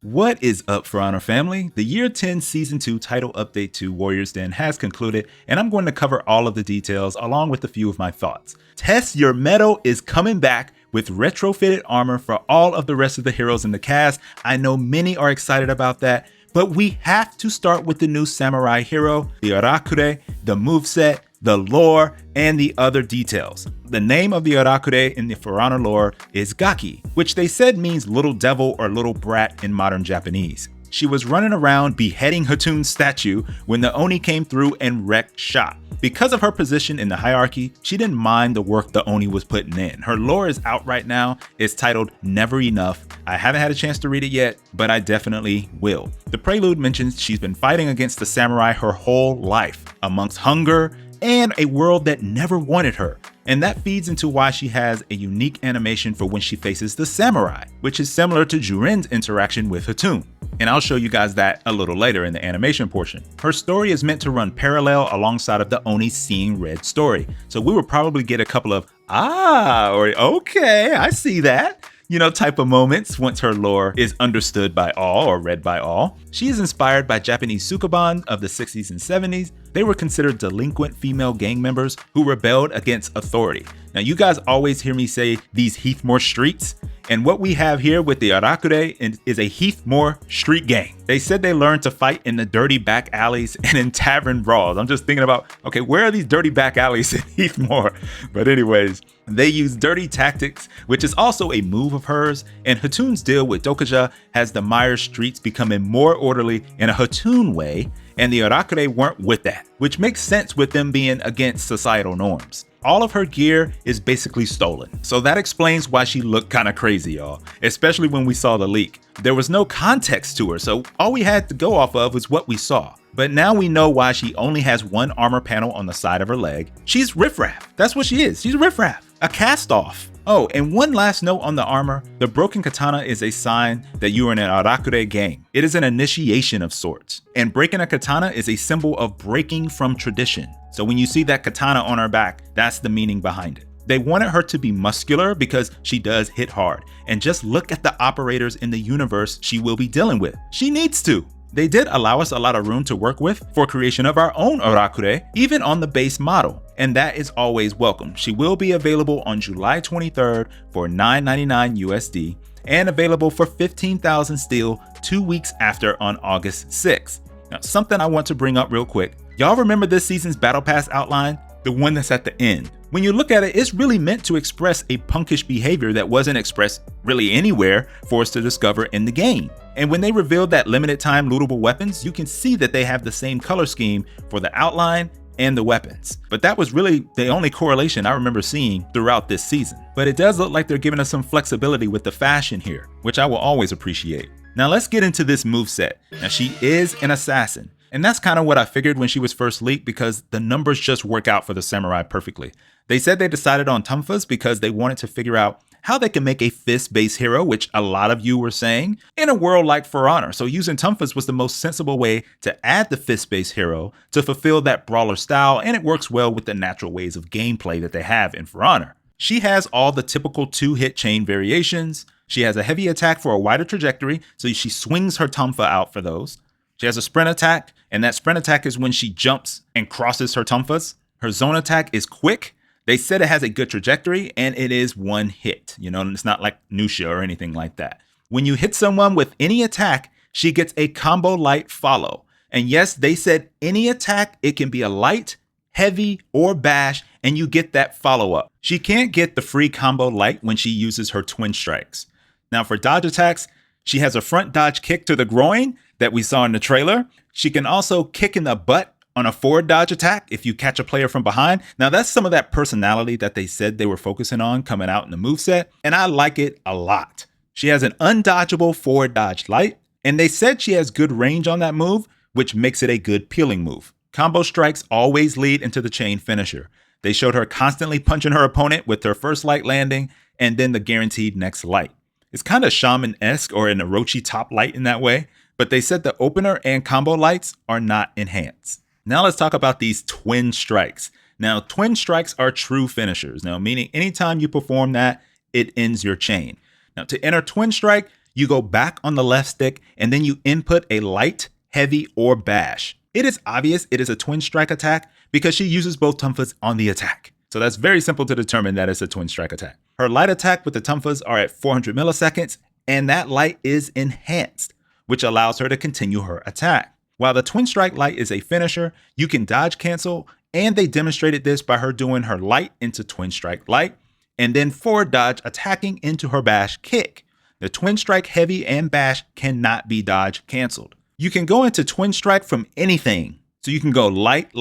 What is up, For Honor family? The Year 10 Season 2 title update to Warrior's Den has concluded, and I'm going to cover all of the details along with a few of my thoughts. Test Your Metal is coming back with retrofitted armor for all of the rest of the heroes in the cast. I know many are excited about that, but we have to start with the new samurai hero, the Arakure, the moveset, the lore, and the other details. The name of the Arakure in the For Honor lore is Gaki, which they said means little devil or little brat in modern Japanese. She was running around beheading Hatun's statue when the Oni came through and wrecked shop. Because of her position in the hierarchy, she didn't mind the work the Oni was putting in. Her lore is out right now. It's titled Never Enough. I haven't had a chance to read it yet, but I definitely will. The prelude mentions she's been fighting against the samurai her whole life, amongst hunger and a world that never wanted her. And that feeds into why she has a unique animation for when she faces the samurai, which is similar to Juren's interaction with Hatun. And I'll show you guys that a little later in the animation portion. Her story is meant to run parallel alongside of the Oni Seeing Red story. So we will probably get a couple of, or okay, I see that, type of moments once her lore is understood by all or read by all. She is inspired by Japanese sukeban of the 60s and 70s. They were considered delinquent female gang members who rebelled against authority. Now, you guys always hear me say these Heathmore streets, and what we have here with the Arakure is a Heathmore street gang. They said they learned to fight in the dirty back alleys and in tavern brawls. I'm just thinking about, okay, where are these dirty back alleys in Heathmore? But anyways, they use dirty tactics, which is also a move of hers, and Hatun's deal with Dokuja has the Mire streets becoming more orderly in a Hatun way, and the Arakure weren't with that, which makes sense with them being against societal norms. All of her gear is basically stolen, so that explains why she looked kinda crazy, y'all, especially when we saw the leak. There was no context to her, so all we had to go off of was what we saw. But now we know why she only has one armor panel on the side of her leg. She's riffraff. That's what she is. She's riffraff. A cast-off. Oh, and one last note on the armor. The broken katana is a sign that you are in an Arakure gang. It is an initiation of sorts. And breaking a katana is a symbol of breaking from tradition. So when you see that katana on her back, that's the meaning behind it. They wanted her to be muscular because she does hit hard. And just look at the operators in the universe she will be dealing with. She needs to. They did allow us a lot of room to work with for creation of our own Arakure, even on the base model, and that is always welcome. She will be available on July 23rd for $9.99 USD and available for 15,000 steel 2 weeks after on August 6th. Now, something I want to bring up real quick. Y'all remember this season's Battle Pass outline? The one that's at the end. When you look at it, it's really meant to express a punkish behavior that wasn't expressed really anywhere for us to discover in the game. And when they revealed that limited time lootable weapons, you can see that they have the same color scheme for the outline and the weapons. But that was really the only correlation I remember seeing throughout this season. But it does look like they're giving us some flexibility with the fashion here, which I will always appreciate. Now let's get into this moveset. Now she is an assassin. And that's kind of what I figured when she was first leaked because the numbers just work out for the samurai perfectly. They said they decided on tonfas because they wanted to figure out how they can make a fist-based hero, which a lot of you were saying, in a world like For Honor. So using tonfas was the most sensible way to add the fist-based hero to fulfill that brawler style, and it works well with the natural ways of gameplay that they have in For Honor. She has all the typical 2-hit chain variations. She has a heavy attack for a wider trajectory, so she swings her tonfa out for those. She has a sprint attack, and that sprint attack is when she jumps and crosses her tonfas. Her zone attack is quick. They said it has a good trajectory, and it is one hit. And it's not like Nusha or anything like that. When you hit someone with any attack, she gets a combo light follow. And yes, they said any attack, it can be a light, heavy, or bash, and you get that follow-up. She can't get the free combo light when she uses her twin strikes. Now for dodge attacks, she has a front dodge kick to the groin that we saw in the trailer. She can also kick in the butt on a forward dodge attack if you catch a player from behind. Now that's some of that personality that they said they were focusing on coming out in the moveset, and I like it a lot. She has an undodgeable forward dodge light, and they said she has good range on that move, which makes it a good peeling move. Combo strikes always lead into the chain finisher. They showed her constantly punching her opponent with her first light landing and then the guaranteed next light. It's kind of shaman-esque or an Orochi top light in that way, but they said the opener and combo lights are not enhanced. Now let's talk about these twin strikes. Now, twin strikes are true finishers. Now, meaning anytime you perform that, it ends your chain. Now, to enter twin strike, you go back on the left stick, and then you input a light, heavy, or bash. It is obvious it is a twin strike attack because she uses both tonfas on the attack. So that's very simple to determine that it's a twin strike attack. Her light attack with the tonfas are at 400 milliseconds, and that light is enhanced, which allows her to continue her attack. While the twin strike light is a finisher, you can dodge cancel, and they demonstrated this by her doing her light into twin strike light, and then forward dodge attacking into her bash kick. The twin strike heavy and bash cannot be dodge canceled. You can go into twin strike from anything. So you can go light,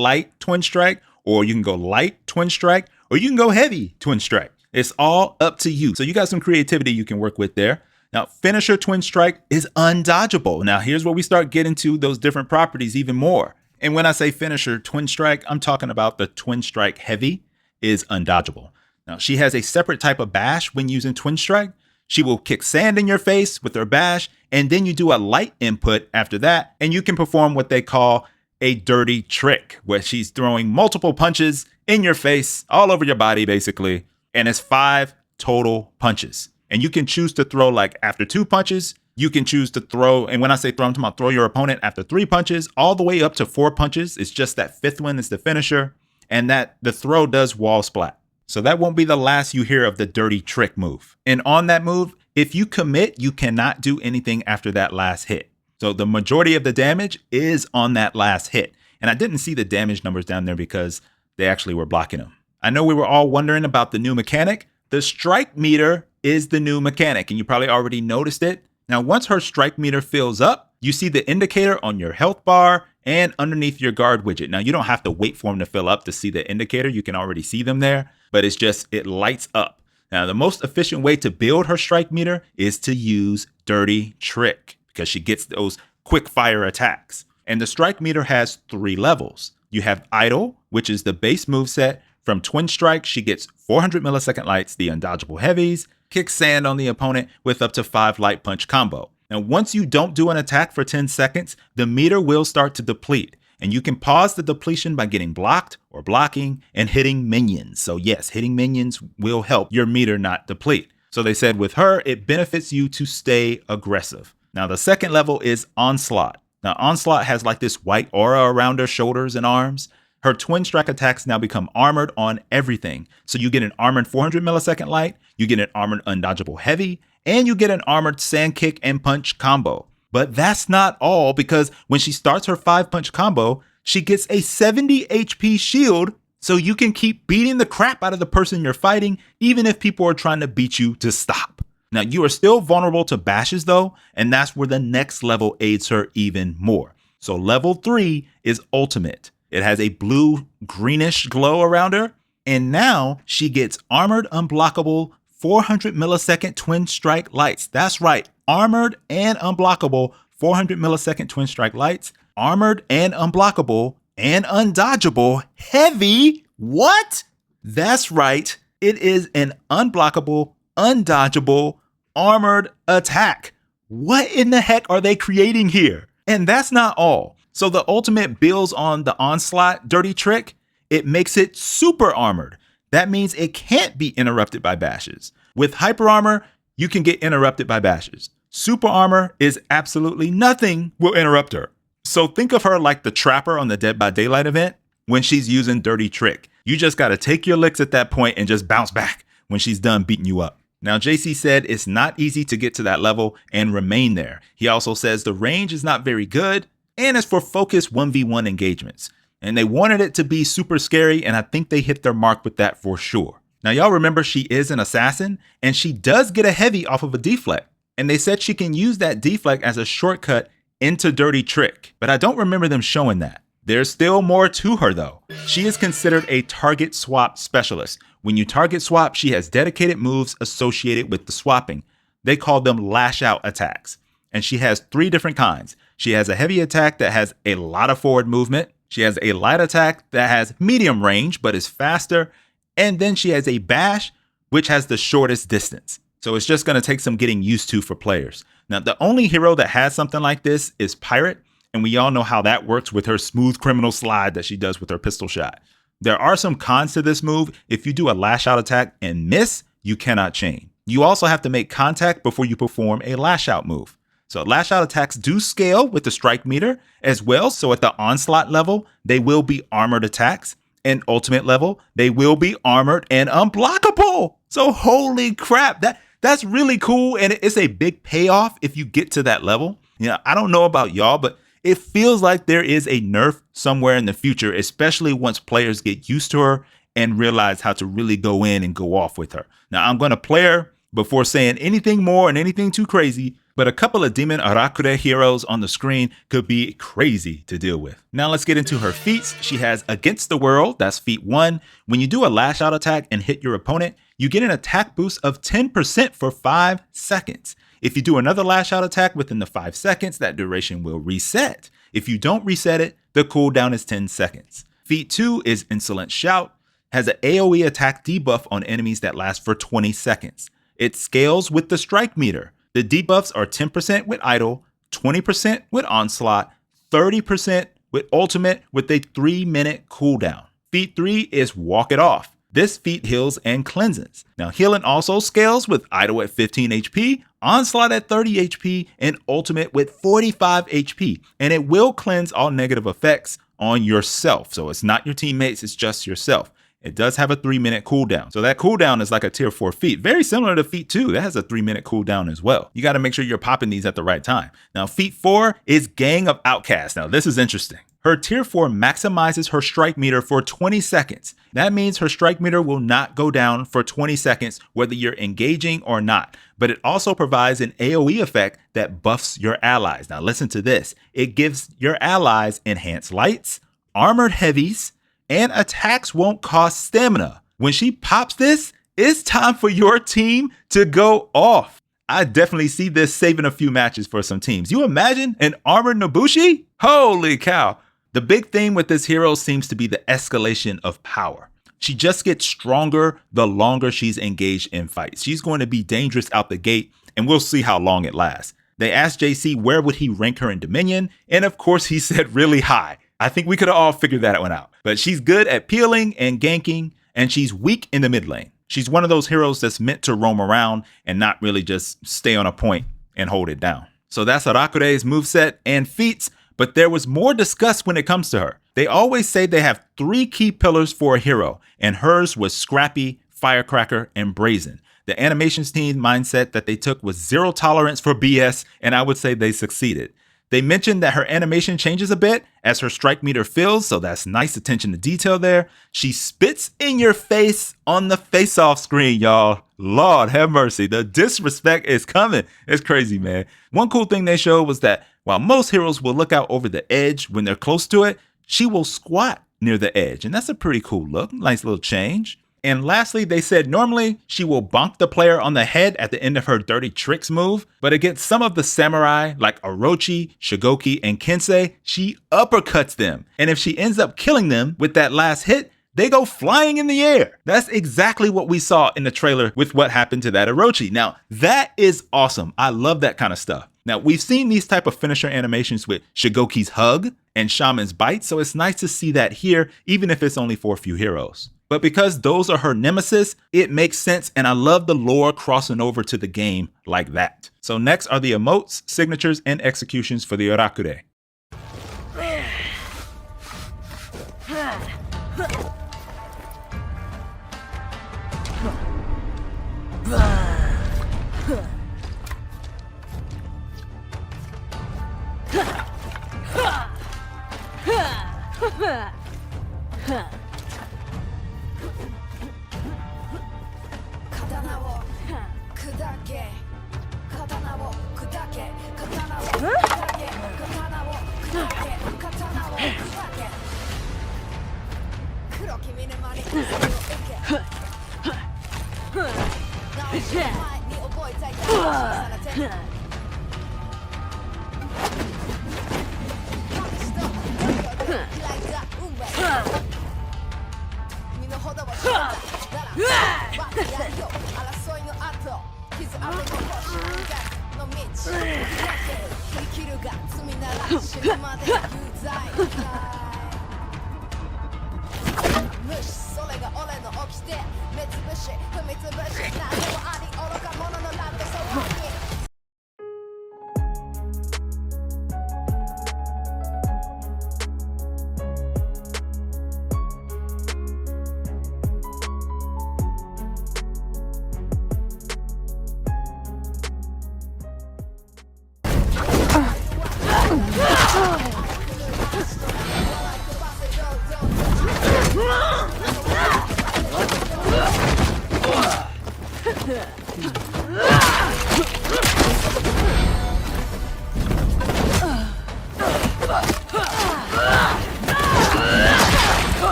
twin strike, or you can go light, twin strike, or you can go heavy, twin strike. It's all up to you. So you got some creativity you can work with there. Now, finisher twin strike is undodgeable. Now, here's where we start getting to those different properties even more. And when I say finisher twin strike, I'm talking about the twin strike heavy is undodgeable. Now, she has a separate type of bash when using twin strike. She will kick sand in your face with her bash, and then you do a light input after that, and you can perform what they call a dirty trick, where she's throwing multiple punches in your face, all over your body, basically. And it's 5 total punches. And you can choose to throw like after 2 punches, you can choose to throw, and when I say throw, I'm talking about throw your opponent after 3 punches, all the way up to 4 punches. It's just that 5th one is the finisher, and that the throw does wall splat. So that won't be the last you hear of the dirty trick move. And on that move, if you commit, you cannot do anything after that last hit. So the majority of the damage is on that last hit. And I didn't see the damage numbers down there because they actually were blocking them. I know we were all wondering about the new mechanic. The strike meter is the new mechanic, and you probably already noticed it. Now, once her strike meter fills up, you see the indicator on your health bar and underneath your guard widget. Now, you don't have to wait for them to fill up to see the indicator. You can already see them there, but it's just, it lights up. Now, the most efficient way to build her strike meter is to use Dirty Trick because she gets those quick fire attacks. And the strike meter has 3 levels. You have Idle, which is the base moveset. From Twin Strike, she gets 400 millisecond lights, the undodgeable heavies, kick sand on the opponent with up to 5 light punch combo. Now, once you don't do an attack for 10 seconds, the meter will start to deplete. And you can pause the depletion by getting blocked or blocking and hitting minions. So yes, hitting minions will help your meter not deplete. So they said with her, it benefits you to stay aggressive. Now, the second level is Onslaught. Now, Onslaught has like this white aura around her shoulders and arms. Her twin strike attacks now become armored on everything. So you get an armored 400 millisecond light, you get an armored undodgeable heavy, and you get an armored sand kick and punch combo. But that's not all, because when she starts her 5-punch combo, she gets a 70 HP shield, so you can keep beating the crap out of the person you're fighting, even if people are trying to beat you to stop. Now, you are still vulnerable to bashes though, and that's where the next level aids her even more. So level 3 is Ultimate. It has a blue greenish glow around her, and now she gets armored unblockable 400 millisecond twin strike lights. That's right, armored and unblockable 400 millisecond twin strike lights, armored and unblockable and undodgeable heavy. What? That's right, it is an unblockable, undodgeable, armored attack. What in the heck are they creating here? And that's not all. So the ultimate builds on the Onslaught Dirty Trick. It makes it super armored. That means it can't be interrupted by bashes. With hyper armor, you can get interrupted by bashes. Super armor is absolutely nothing will interrupt her. So think of her like the trapper on the Dead by Daylight event when she's using Dirty Trick. You just got to take your licks at that point and just bounce back when she's done beating you up. Now, JC said it's not easy to get to that level and remain there. He also says the range is not very good and it's for focused 1v1 engagements. And they wanted it to be super scary, and I think they hit their mark with that for sure. Now, y'all remember she is an assassin, and she does get a heavy off of a deflect. And they said she can use that deflect as a shortcut into Dirty Trick, but I don't remember them showing that. There's still more to her though. She is considered a target swap specialist. When you target swap, she has dedicated moves associated with the swapping. They call them lash out attacks. And she has 3 different kinds. She has a heavy attack that has a lot of forward movement. She has a light attack that has medium range, but is faster. And then she has a bash, which has the shortest distance. So it's just going to take some getting used to for players. Now, the only hero that has something like this is Pirate. And we all know how that works with her smooth criminal slide that she does with her pistol shot. There are some cons to this move. If you do a lash out attack and miss, you cannot chain. You also have to make contact before you perform a lash out move. So lash out attacks do scale with the strike meter as well. So at the onslaught level, they will be armored attacks. And ultimate level, they will be armored and unblockable. So holy crap, that's really cool. And it's a big payoff if you get to that level. I don't know about y'all, but it feels like there is a nerf somewhere in the future, especially once players get used to her and realize how to really go in and go off with her. Now, I'm going to play her before saying anything more and anything too crazy, but a couple of demon Arakure heroes on the screen could be crazy to deal with. Now let's get into her feats. She has Against the World, that's feat 1. When you do a lash out attack and hit your opponent, you get an attack boost of 10% for 5 seconds. If you do another lash out attack within the 5 seconds, that duration will reset. If you don't reset it, the cooldown is 10 seconds. Feat 2 is Insolent Shout, has an AoE attack debuff on enemies that last for 20 seconds. It scales with the strike meter. The debuffs are 10% with idle, 20% with onslaught, 30% with ultimate with a 3-minute cooldown. Feat 3 is Walk It Off. This feat heals and cleanses. Now healing also scales with idle at 15 HP, onslaught at 30 HP, and ultimate with 45 HP. And it will cleanse all negative effects on yourself. So it's not your teammates, it's just yourself. It does have a 3-minute cooldown. So that cooldown is like a tier 4 feat. Very similar to feat 2. That has a 3-minute cooldown as well. You got to make sure you're popping these at the right time. Now, feat 4 is Gang of Outcasts. Now, this is interesting. Her tier 4 maximizes her strike meter for 20 seconds. That means her strike meter will not go down for 20 seconds, whether you're engaging or not. But it also provides an AoE effect that buffs your allies. Now, listen to this. It gives your allies enhanced lights, armored heavies, and attacks won't cost stamina. When she pops this, it's time for your team to go off. I definitely see this saving a few matches for some teams. You imagine an armored Nobushi? Holy cow. The big theme with this hero seems to be the escalation of power. She just gets stronger the longer she's engaged in fights. She's going to be dangerous out the gate, and we'll see how long it lasts. They asked JC where would he rank her in Dominion, and of course he said really high. I think we could have all figured that one out. But she's good at peeling and ganking, and she's weak in the mid lane. She's one of those heroes that's meant to roam around and not really just stay on a point and hold it down. So that's Arakure's moveset and feats, but there was more discussed when it comes to her. They always say they have 3 key pillars for a hero, and hers was Scrappy, Firecracker, and Brazen. The animations team mindset that they took was 0 tolerance for BS, and I would say they succeeded. They mentioned that her animation changes a bit as her strike meter fills, so that's nice attention to detail there. She spits in your face on the face-off screen, y'all. Lord have mercy. The disrespect is coming. It's crazy, man. One cool thing they showed was that while most heroes will look out over the edge when they're close to it, she will squat near the edge, and that's a pretty cool look. Nice little change. And lastly, they said normally she will bonk the player on the head at the end of her Dirty Tricks move, but against some of the samurai like Orochi, Shigoki, and Kensei, she uppercuts them. And if she ends up killing them with that last hit, they go flying in the air. That's exactly what we saw in the trailer with what happened to that Orochi. Now, that is awesome. I love that kind of stuff. Now, we've seen these type of finisher animations with Shigoki's hug and Shaman's bite, so it's nice to see that here, even if it's only for a few heroes. But because those are her nemesis, it makes sense, and I love the lore crossing over to the game like that. So next are the emotes, signatures, and executions for the Arakure.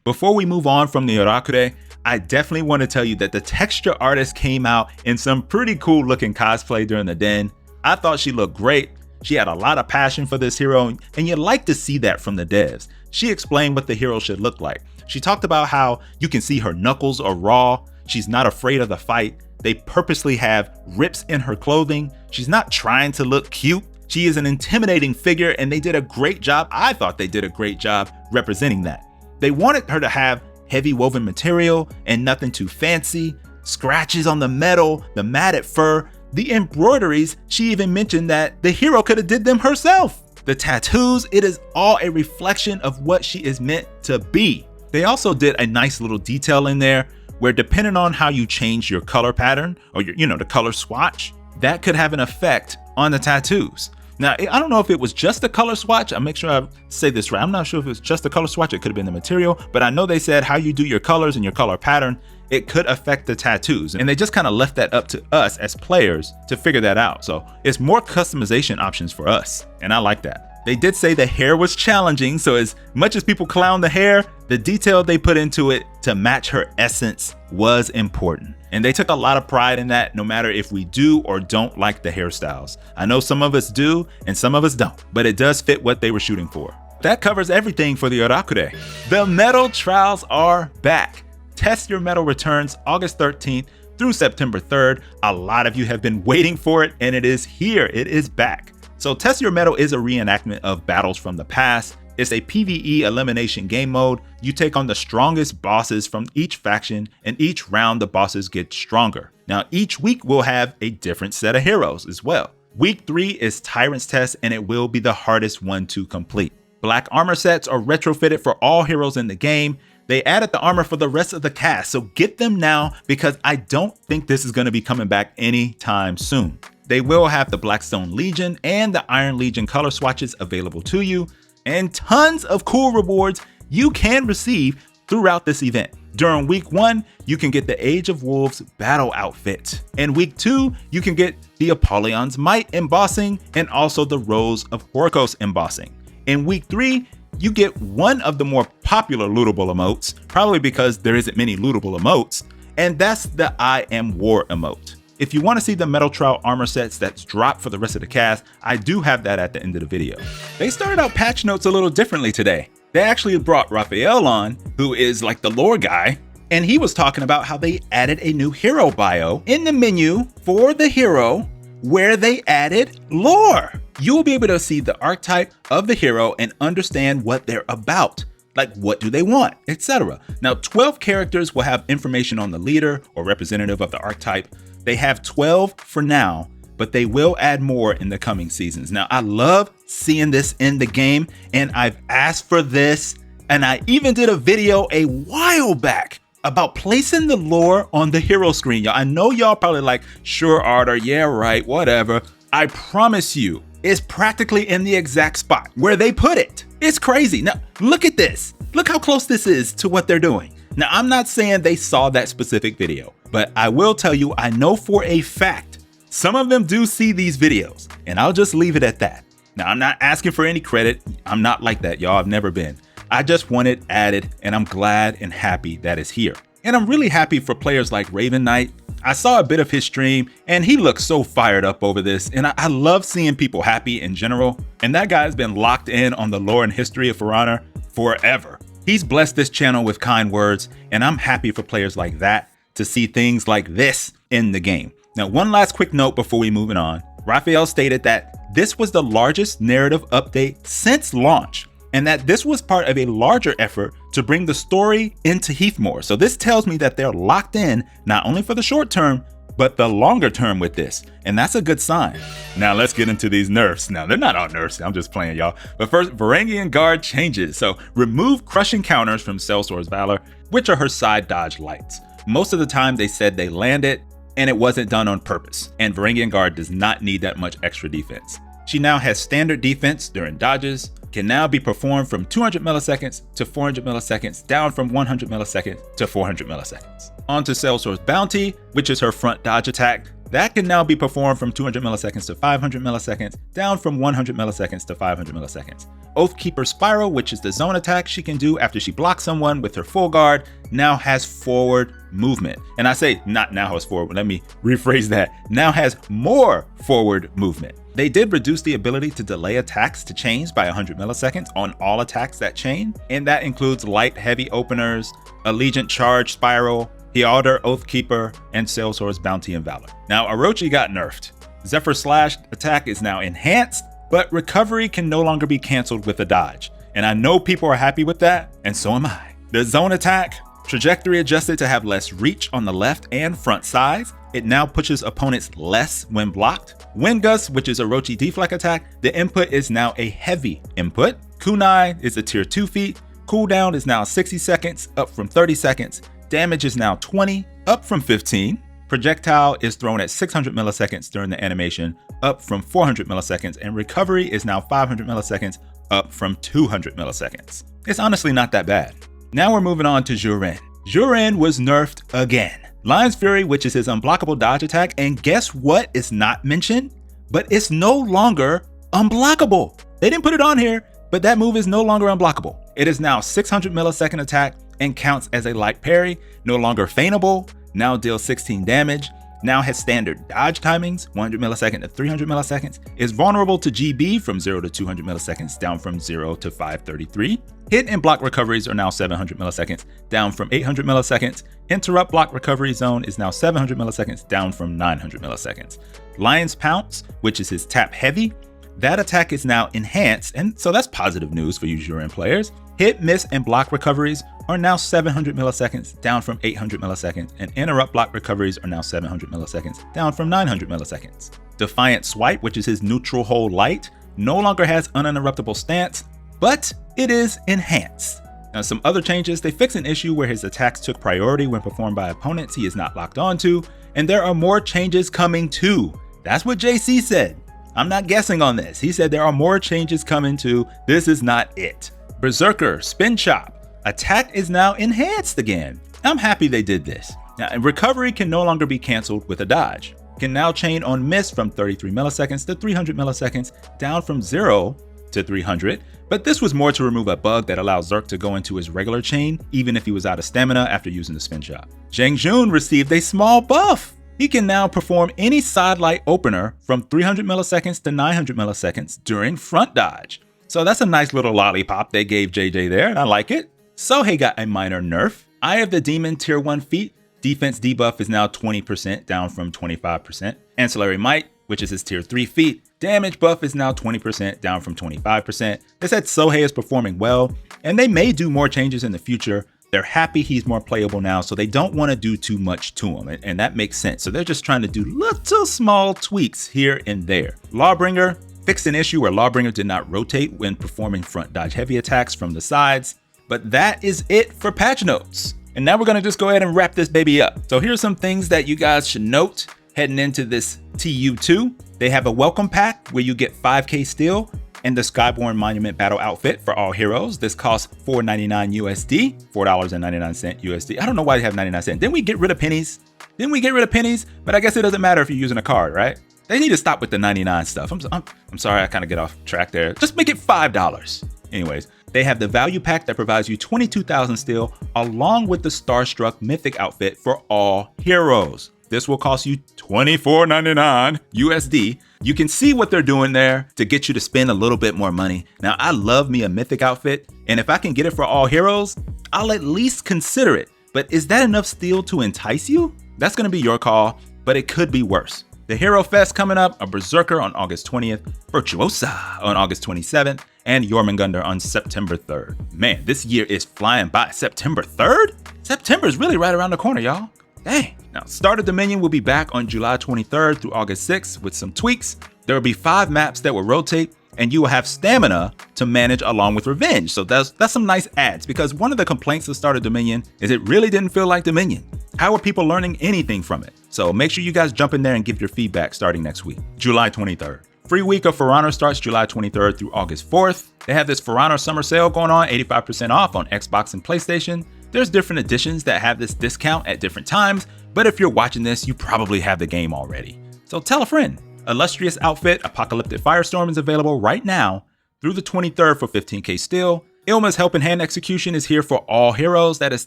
Before we move on from the Arakure, I definitely want to tell you that the texture artist came out in some pretty cool looking cosplay during the den. I thought she looked great. She had a lot of passion for this hero, and you'd like to see that from the devs. She explained what the hero should look like. She talked about how you can see her knuckles are raw. She's not afraid of the fight. They purposely have rips in her clothing. She's not trying to look cute. She is an intimidating figure, and they did a great job. I thought they did a great job representing that. They wanted her to have heavy woven material and nothing too fancy, scratches on the metal, the matted fur, the embroideries. She even mentioned that the hero could have did them herself. The tattoos, it is all a reflection of what she is meant to be. They also did a nice little detail in there where depending on how you change your color pattern or your, the color swatch, that could have an effect on the tattoos. Now, I don't know if it was just a color swatch. I'll make sure I say this right. I'm not sure if it was just a color swatch. It could have been the material, but I know they said how you do your colors and your color pattern, it could affect the tattoos. And they just kind of left that up to us as players to figure that out. So it's more customization options for us. And I like that. They did say the hair was challenging. So as much as people clown the hair, the detail they put into it to match her essence was important. And they took a lot of pride in that, no matter if we do or don't like the hairstyles. I know some of us do and some of us don't, but it does fit what they were shooting for. That covers everything for the Arakure. The medal trials are back. Test Your Medal returns August 13th through September 3rd. A lot of you have been waiting for it, and it is here. It is back. So Test Your Medal is a reenactment of battles from the past. It's a PvE elimination game mode. You take on the strongest bosses from each faction, and each round the bosses get stronger. Now each week we'll have a different set of heroes as well. Week 3 is Tyrant's Test, and it will be the hardest one to complete. Black armor sets are retrofitted for all heroes in the game. They added the armor for the rest of the cast, so get them now because I don't think this is going to be coming back anytime soon. They will have the Blackstone Legion and the Iron Legion color swatches available to you, and tons of cool rewards you can receive throughout this event. During week 1, you can get the Age of Wolves battle outfit. In week 2, you can get the Apollyon's Might embossing and also the Rose of Orcos embossing. In week 3, you get one of the more popular lootable emotes, probably because there isn't many lootable emotes, and that's the I Am War emote. If you want to see the Metal Trial armor sets that's dropped for the rest of the cast, I do have that at the end of the video. They started out patch notes a little differently today. They actually brought Raphael on, who is like the lore guy, and he was talking about how they added a new hero bio in the menu for the hero where they added lore. You will be able to see the archetype of the hero and understand what they're about. Like what do they want, etc. Now 12 characters will have information on the leader or representative of the archetype. They have 12 for now, but they will add more in the coming seasons. Now, I love seeing this in the game, and I've asked for this, and I even did a video a while back about placing the lore on the hero screen. Y'all, I know y'all probably like, sure, Ardor, yeah, right, whatever. I promise you, it's practically in the exact spot where they put it. It's crazy. Now, look at this. Look how close this is to what they're doing. Now, I'm not saying they saw that specific video, but I will tell you, I know for a fact, some of them do see these videos, and I'll just leave it at that. Now, I'm not asking for any credit. I'm not like that, y'all. I've never been. I just want it added, and I'm glad and happy that it's here. And I'm really happy for players like Raven Knight. I saw a bit of his stream, and he looks so fired up over this, and I love seeing people happy in general. And that guy's been locked in on the lore and history of For Honor forever. He's blessed this channel with kind words, and I'm happy for players like that to see things like this in the game. Now, one last quick note before we move on. Raphael stated that this was the largest narrative update since launch, and that this was part of a larger effort to bring the story into Heathmoor. So this tells me that they're locked in, not only for the short term, but the longer term with this, and that's a good sign. Now let's get into these nerfs. Now they're not all nerfs, I'm just playing, y'all. But first, Varangian guard changes. So remove crushing counters from Sellsworth's Valor, which are her side dodge lights. Most of the time they said they landed, and it wasn't done on purpose, and Varangian guard does not need that much extra defense. She now has standard defense during dodges, can now be performed from 200 milliseconds to 400 milliseconds, down from 100 milliseconds to 400 milliseconds. On to Sellsworth's Bounty, which is her front dodge attack. That can now be performed from 200 milliseconds to 500 milliseconds, down from 100 milliseconds to 500 milliseconds. Oathkeeper Spiral, which is the zone attack she can do after she blocks someone with her full guard, now has forward movement. And I say not now has forward, let me rephrase that. Now has more forward movement. They did reduce the ability to delay attacks to chains by 100 milliseconds on all attacks that chain, and that includes light heavy openers, Allegiant Charge Spiral, Ardor Oathkeeper, and Sellsworth's Bounty and Valor. Now Orochi got nerfed. Zephyr Slash attack is now enhanced, but recovery can no longer be canceled with a dodge. And I know people are happy with that, and so am I. The zone attack, trajectory adjusted to have less reach on the left and front sides. It now pushes opponents less when blocked. Wind Gust, which is Orochi deflect attack, the input is now a heavy input. Kunai is a tier 2 feat. Cooldown is now 60 seconds, up from 30 seconds. Damage is now 20, up from 15. Projectile is thrown at 600 milliseconds during the animation, up from 400 milliseconds, and recovery is now 500 milliseconds, up from 200 milliseconds. It's honestly not that bad. Now we're moving on to Juren. Juren was nerfed again. Lion's Fury, which is his unblockable dodge attack, and guess what is not mentioned? But it's no longer unblockable. They didn't put it on here, but that move is no longer unblockable. It is now 600 millisecond attack and counts as a light parry, no longer feightable, now deals 16 damage, now has standard dodge timings, 100 millisecond to 300 milliseconds, is vulnerable to GB from 0 to 200 milliseconds, down from 0 to 533. Hit and block recoveries are now 700 milliseconds, down from 800 milliseconds. Interrupt block recovery zone is now 700 milliseconds, down from 900 milliseconds. Lion's Pounce, which is his tap heavy, that attack is now enhanced, and so that's positive news for you Juren players. Hit, miss, and block recoveries are now 700 milliseconds, down from 800 milliseconds, and interrupt block recoveries are now 700 milliseconds, down from 900 milliseconds. Defiant Swipe, which is his neutral hold light, no longer has uninterruptible stance, but it is enhanced. Now some other changes, they fix an issue where his attacks took priority when performed by opponents he is not locked onto, and there are more changes coming too. That's what JC said. I'm not guessing on this. He said there are more changes coming too. This is not it. Berserker Spin Chop. Attack is now enhanced again. I'm happy they did this. Now, recovery can no longer be canceled with a dodge. Can now chain on miss from 33 milliseconds to 300 milliseconds, down from 0 to 300. But this was more to remove a bug that allows Zerk to go into his regular chain, even if he was out of stamina after using the Spin Chop. Jiang received a small buff. He can now perform any side light opener from 300 milliseconds to 900 milliseconds during front dodge. So that's a nice little lollipop they gave JJ there, and I like it. Sohei got a minor nerf. Eye of the Demon tier 1 feat, defense debuff is now 20%, down from 25%. Ancillary Might, which is his tier 3 feat, damage buff is now 20%, down from 25%. They said Sohei is performing well, and they may do more changes in the future. They're happy he's more playable now, so they don't want to do too much to him, and that makes sense. So they're just trying to do little small tweaks here and there. Lawbringer fixed an issue where Lawbringer did not rotate when performing front dodge heavy attacks from the sides, but that is it for patch notes. And now we're going to just go ahead and wrap this baby up. So here's some things that you guys should note heading into this TU2. They have a welcome pack where you get 5k steel and the Skyborn Monument Battle outfit for all heroes. This costs $4.99 USD, $4.99 USD. I don't know why they have 99 cents. Didn't we get rid of pennies? But I guess it doesn't matter if you're using a card, right? They need to stop with the 99 stuff. I'm sorry, I kind of get off track there. Just make it $5. Anyways, they have the value pack that provides you 22,000 steel along with the Starstruck Mythic outfit for all heroes. This will cost you $24.99 USD. You can see what they're doing there to get you to spend a little bit more money. Now, I love me a Mythic outfit, and if I can get it for all heroes, I'll at least consider it. But is that enough steel to entice you? That's gonna be your call, but it could be worse. The Hero Fest coming up, a Berserker on August 20th, Virtuosa on August 27th, and Jormungandr on September 3rd. Man, this year is flying by. September 3rd? September is really right around the corner, y'all. Dang. Now, Start of Dominion will be back on July 23rd through August 6th with some tweaks. There will be 5 maps that will rotate, and you will have stamina to manage along with Revenge. So that's some nice adds, because one of the complaints of Start of Dominion is it really didn't feel like Dominion. How are people learning anything from it? So make sure you guys jump in there and give your feedback starting next week, July 23rd. Free week of For Honor starts July 23rd through August 4th. They have this For Honor summer sale going on, 85% off on Xbox and PlayStation. There's different editions that have this discount at different times, but if you're watching this, you probably have the game already. So tell a friend. Illustrious Outfit Apocalyptic Firestorm is available right now through the 23rd for 15k steel. Ilma's Helping Hand Execution is here for all heroes, that is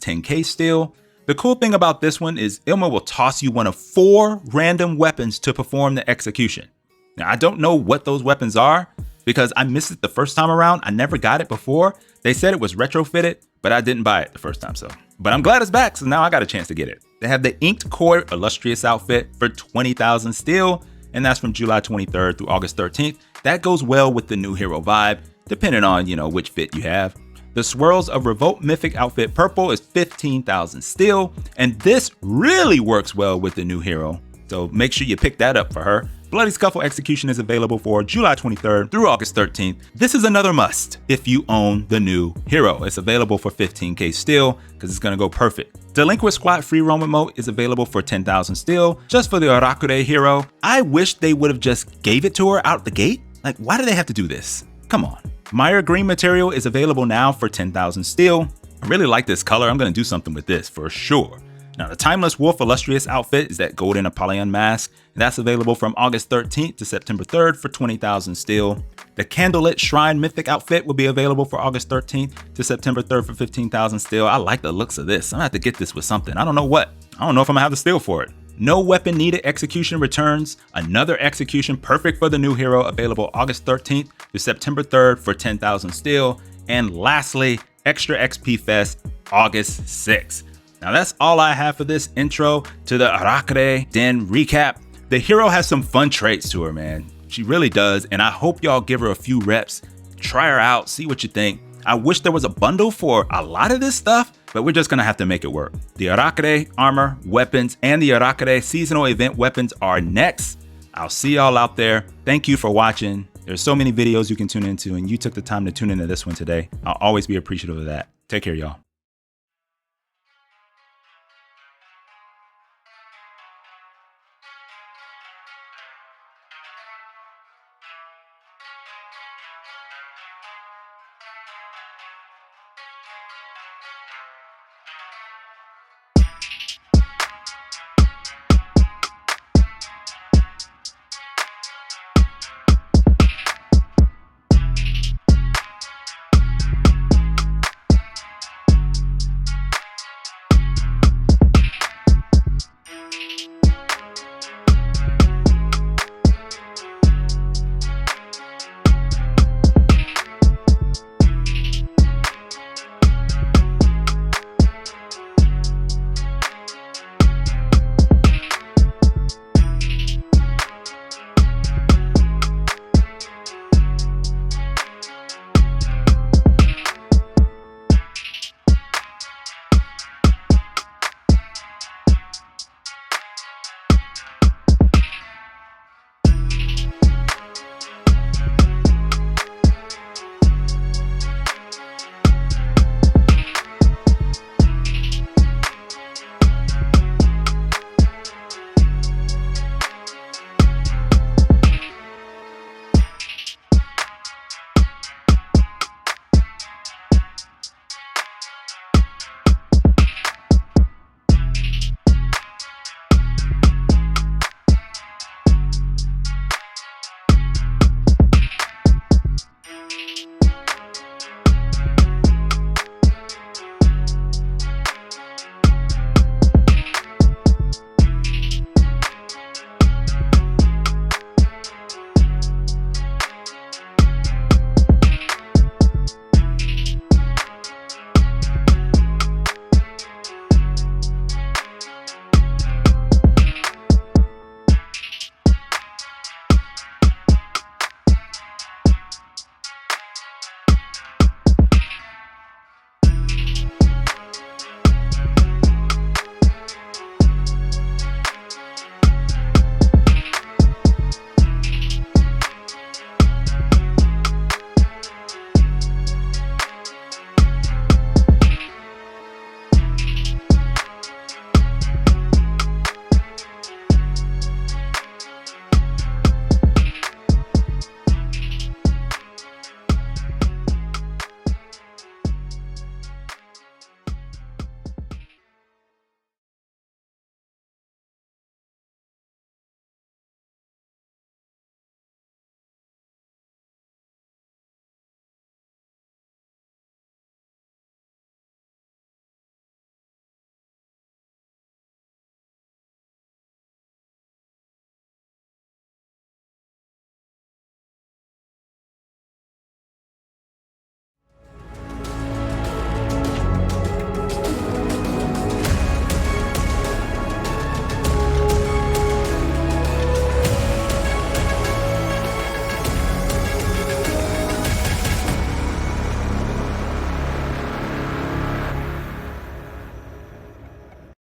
10k steel. The cool thing about this one is Ilma will toss you one of 4 random weapons to perform the execution. Now, I don't know what those weapons are because I missed it the first time around. I never got it before. They said it was retrofitted, but I didn't buy it the first time, but I'm glad it's back, so now I got a chance to get it. They have the Inked Core Illustrious Outfit for 20,000 steel, and that's from July 23rd through August 13th. That goes well with the new hero vibe, depending on, which fit you have. The Swirls of Revolt Mythic Outfit Purple is 15,000 steel, and this really works well with the new hero, so make sure you pick that up for her. Bloody Scuffle Execution is available for July 23rd through August 13th. This is another must if you own the new hero. It's available for 15k steel because it's going to go perfect. Delinquent Squad Free Roam Emote is available for 10,000 steel just for the Arakure hero. I wish they would have just gave it to her out the gate. Like, why do they have to do this? Come on. Mire Green material is available now for 10,000 steel. I really like this color. I'm going to do something with this for sure. Now, the Timeless Wolf Illustrious outfit is that golden Apollyon mask, and that's available from August 13th to September 3rd for 20,000 steel. The Candlelit Shrine Mythic outfit will be available for August 13th to September 3rd for 15,000 steel. I like the looks of this. I'm gonna have to get this with something. I don't know what. I don't know if I'm gonna have the steel for it. No Weapon Needed Execution returns. Another execution perfect for the new hero, available August 13th to September 3rd for 10,000 steel. And lastly, Extra XP Fest, August 6th. Now that's all I have for this intro to the Arakure Den recap. The hero has some fun traits to her, man. She really does, and I hope y'all give her a few reps, try her out, see what you think. I wish there was a bundle for a lot of this stuff, but we're just gonna have to make it work. The Arakure armor, weapons, and the Arakure seasonal event weapons are next. I'll see y'all out there. Thank you for watching. There's so many videos you can tune into, and you took the time to tune into this one today. I'll always be appreciative of that. Take care, y'all.